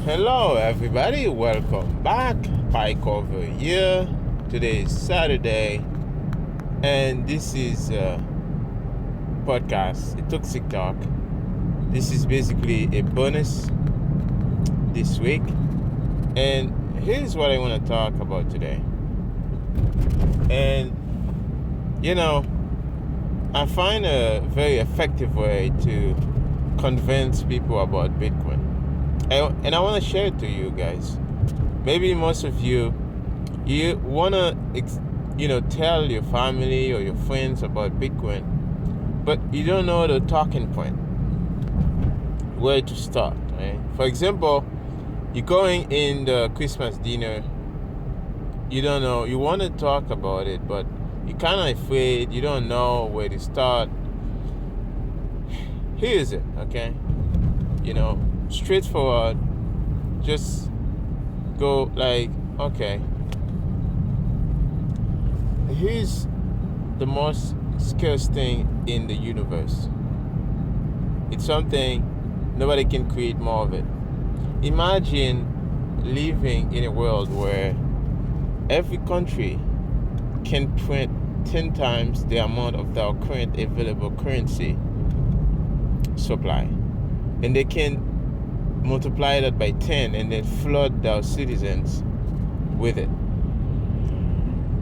Hello everybody, welcome back. Pike over here. Today is Saturday and this is a podcast, a toxic talk. This is basically a bonus this week, and here's what I want to talk about today. And I find a very effective way to convince people about Bitcoin. And I want to share it to you guys. Maybe most of you want to, tell your family or your friends about Bitcoin, but you don't know the talking point, where to start, right? For example, you're going in the Christmas dinner, you don't know, you want to talk about it, but you're kind of afraid, you don't know where to start. Here's it, okay? Straightforward. Just go like, okay, here's the most scarce thing in the universe. It's something nobody can create more of it. Imagine living in a world where every country can print 10 times the amount of their current available currency supply, and they can multiply that by 10 and then flood their citizens with it.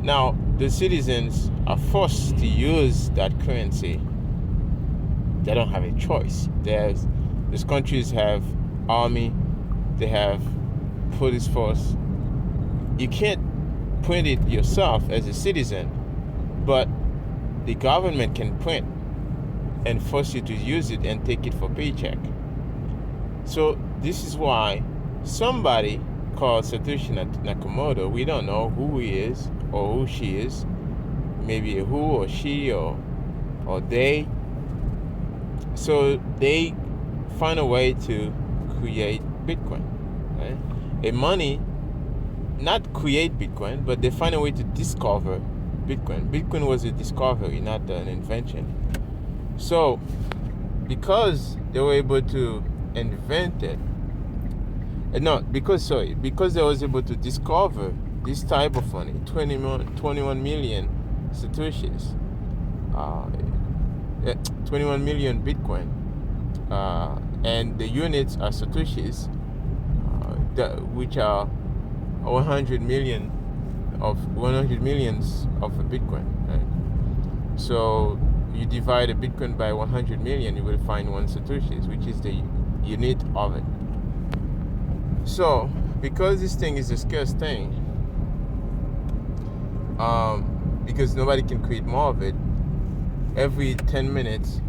Now, the citizens are forced to use that currency. They don't have a choice. These countries have army, they have police force. You can't print it yourself as a citizen, but the government can print and force you to use it and take it for paycheck. So this is why somebody called Satoshi Nakamoto, we don't know who he is or who she is, maybe a who or she or they. So they find a way to create Bitcoin, right? A money, not create Bitcoin, but they find a way to discover Bitcoin. Bitcoin was a discovery, not an invention. So because they were able to invent it, because they was able to discover this type of money, 21 million Satoshis, 21 million Bitcoin, and the units are Satoshis, which are 100 millions of a Bitcoin, right? So you divide a Bitcoin by 100 million, you will find one Satoshis, which is the unit of it. So because this thing is a scarce thing, because nobody can create more of it, every 10 minutes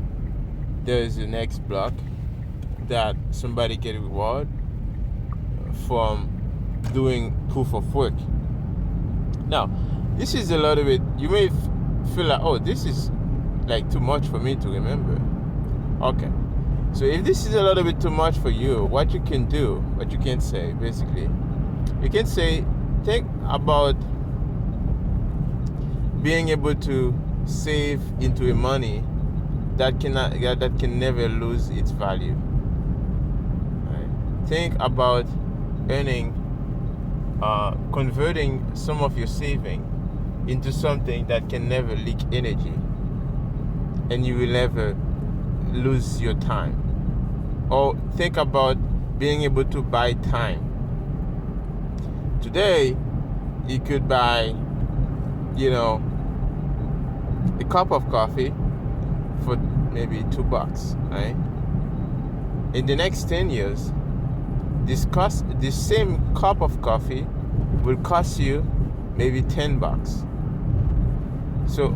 there is the next block that somebody get a reward from doing proof of work. Now, this is a lot of it. You may feel like, oh, this is like too much for me to remember. Okay. So if this is a little bit too much for you, what you can say, basically, you can say, think about being able to save into a money that can never lose its value. Right? Think about converting some of your saving into something that can never leak energy, and you will never lose your time. Or think about being able to buy time. Today, you could buy, a cup of coffee for maybe $2, right? In the next 10 years, this same cup of coffee will cost you maybe $10. So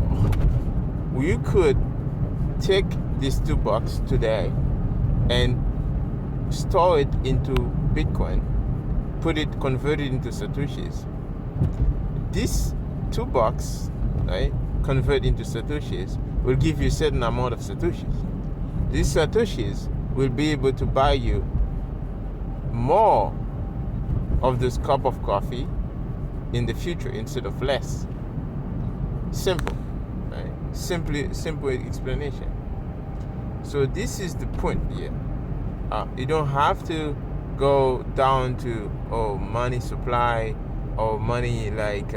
you could take these $2 today and store it into Bitcoin, convert it into Satoshis. This $2, right, convert into Satoshis, will give you a certain amount of Satoshis. These Satoshis will be able to buy you more of this cup of coffee in the future instead of less. Simple, right? Simple explanation. So this is the point here. You don't have to go down to money supply or money like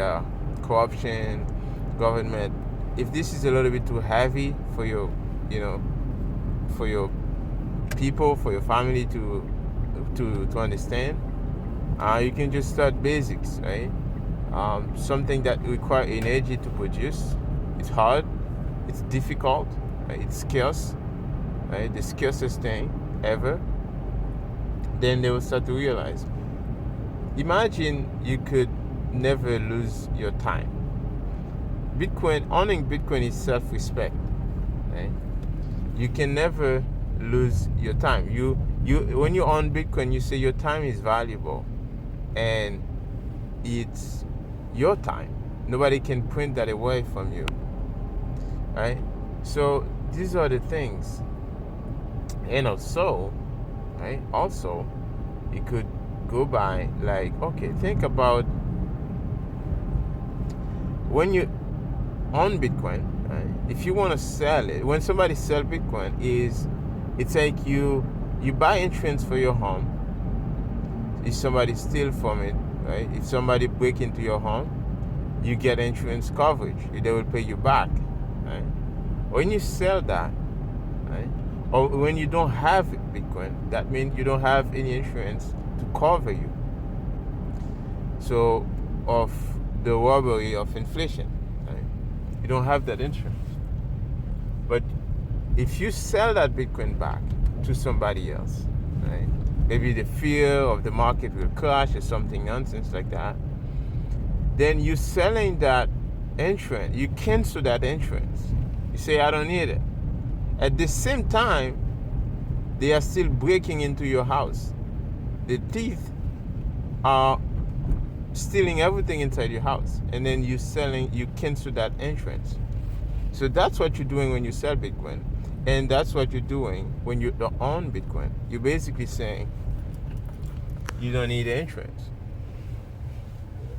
corruption, government. If this is a little bit too heavy for your, for your people, for your family to understand, you can just start basics, right? Something that requires energy to produce. It's hard, it's difficult, right? It's scarce, right? The scarcest thing ever. Then they will start to realize. Imagine you could never lose your time. Owning Bitcoin is self-respect, right? You can never lose your time. You when you own Bitcoin, you say your time is valuable, and it's your time. Nobody can print that away from you, right? So these are the things. And also, right? Also, it could go by like, okay, think about when you own Bitcoin, right? If you want to sell it, when somebody sells Bitcoin, it's like you buy insurance for your home. If somebody steals from it, right? If somebody break into your home, you get insurance coverage. They will pay you back, right? When you sell that, right? Or when you don't have Bitcoin, that means you don't have any insurance to cover you. So, of the robbery of inflation, right? You don't have that insurance. But if you sell that Bitcoin back to somebody else, right? Maybe the fear of the market will crash or something nonsense like that, then you selling that insurance, you cancel that insurance. You say, I don't need it. At the same time, they are still breaking into your house. The thief are stealing everything inside your house, and then you cancel that insurance. So that's what you're doing when you sell Bitcoin, and that's what you're doing when you own Bitcoin. You're basically saying you don't need insurance.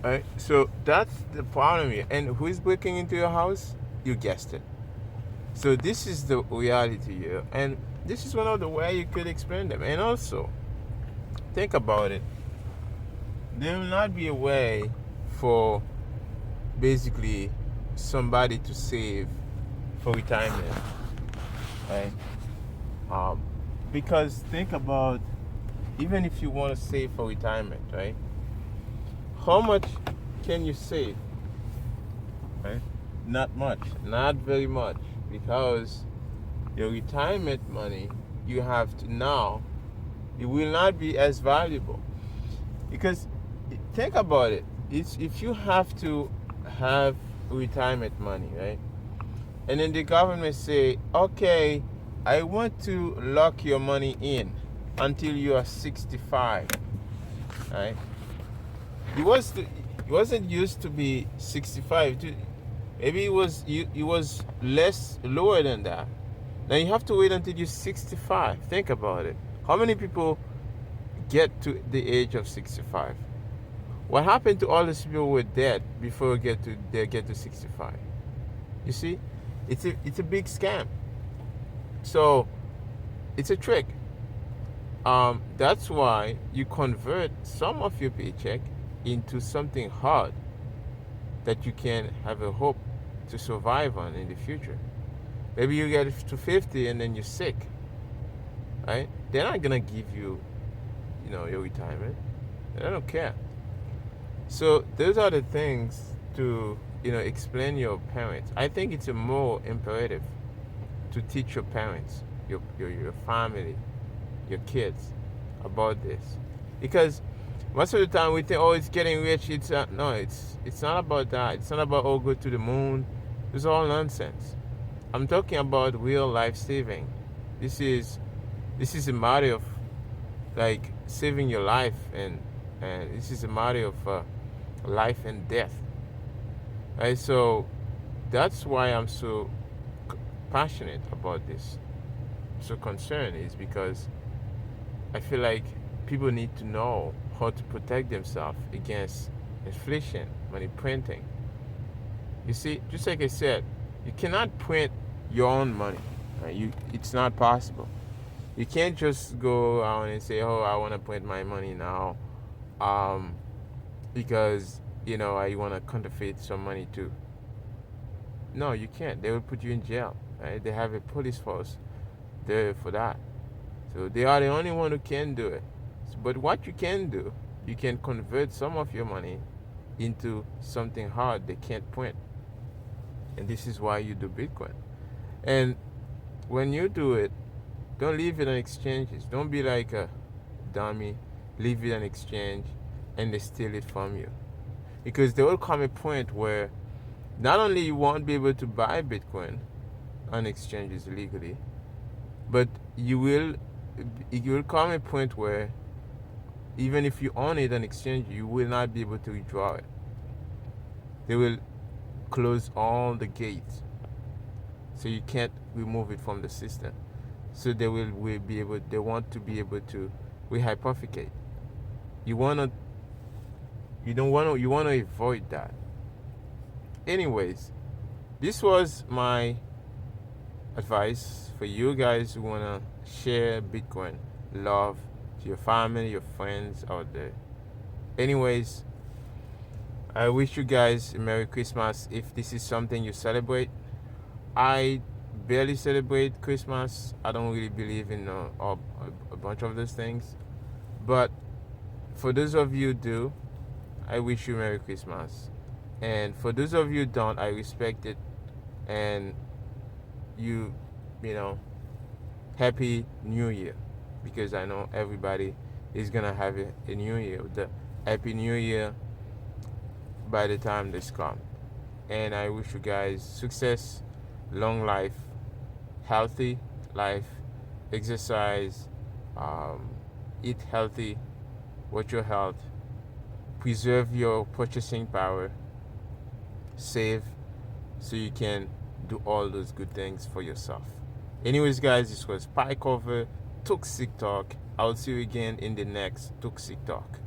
Right? So that's the problem here. And who is breaking into your house? You guessed it. So this is the reality here, and this is one of the ways you could explain them. And also, think about it. There will not be a way for basically somebody to save for retirement, right? Because think about, even if you want to save for retirement, right? How much can you save? Right? Not much, not very much, because your retirement money you have to now, it will not be as valuable. Because think about it, it's if you have to have retirement money, right? And then the government say, okay, I want to lock your money in until you are 65, right? It wasn't used to be 65. Maybe it was lower than that. Now you have to wait until you're 65. Think about it. How many people get to the age of 65? What happened to all these people who were dead before they get to 65? You see, it's a big scam. So it's a trick. That's why you convert some of your paycheck into something hard that you can have a hope to survive on in the future. Maybe you get to 50 and then you're sick, right? They're not gonna give you, your retirement. They don't care. So those are the things to, explain your parents. I think it's a more imperative to teach your parents, your family, your kids about this, because most of the time we think, it's getting rich. It's no, it's not about that. It's not about go to the moon. It's all nonsense. I'm talking about real life saving. This is a matter of like saving your life, and this is a matter of life and death. Right? So that's why I'm so passionate about this, so concerned, is because I feel like people need to know how to protect themselves against inflation, money printing. You see, just like I said, you cannot print your own money. Right? It's not possible. You can't just go out and say, "Oh, I want to print my money now," um, because I want to counterfeit some money too. No, you can't. They will put you in jail. Right? They have a police force there for that. So they are the only one who can do it. But what you can do, you can convert some of your money into something hard they can't print. And this is why you do Bitcoin. And when you do it, don't leave it on exchanges. Don't be like a dummy. Leave it on exchange and they steal it from you. Because there will come a point where not only you won't be able to buy Bitcoin on exchanges legally, but it will come a point where even if you own it on exchange, you will not be able to withdraw it. They will close all the gates, so you can't remove it from the system. So they will be able. They want to be able to rehypothecate. You wanna. You don't want to. You want to avoid that. Anyways, this was my advice for you guys who wanna share Bitcoin love to your family, your friends out there. Anyways, I wish you guys a Merry Christmas if this is something you celebrate. I barely celebrate Christmas. I don't really believe in a bunch of those things. But for those of you who do, I wish you Merry Christmas. And for those of you who don't, I respect it. And you know, Happy New Year. Because I know everybody is going to have a new year. The Happy New Year by the time this comes. And I wish you guys success, long life, healthy life, exercise, eat healthy, watch your health, preserve your purchasing power, save so you can do all those good things for yourself. Anyways, guys, this was Pie Cover Toxic Talk. I'll see you again in the next Toxic Talk.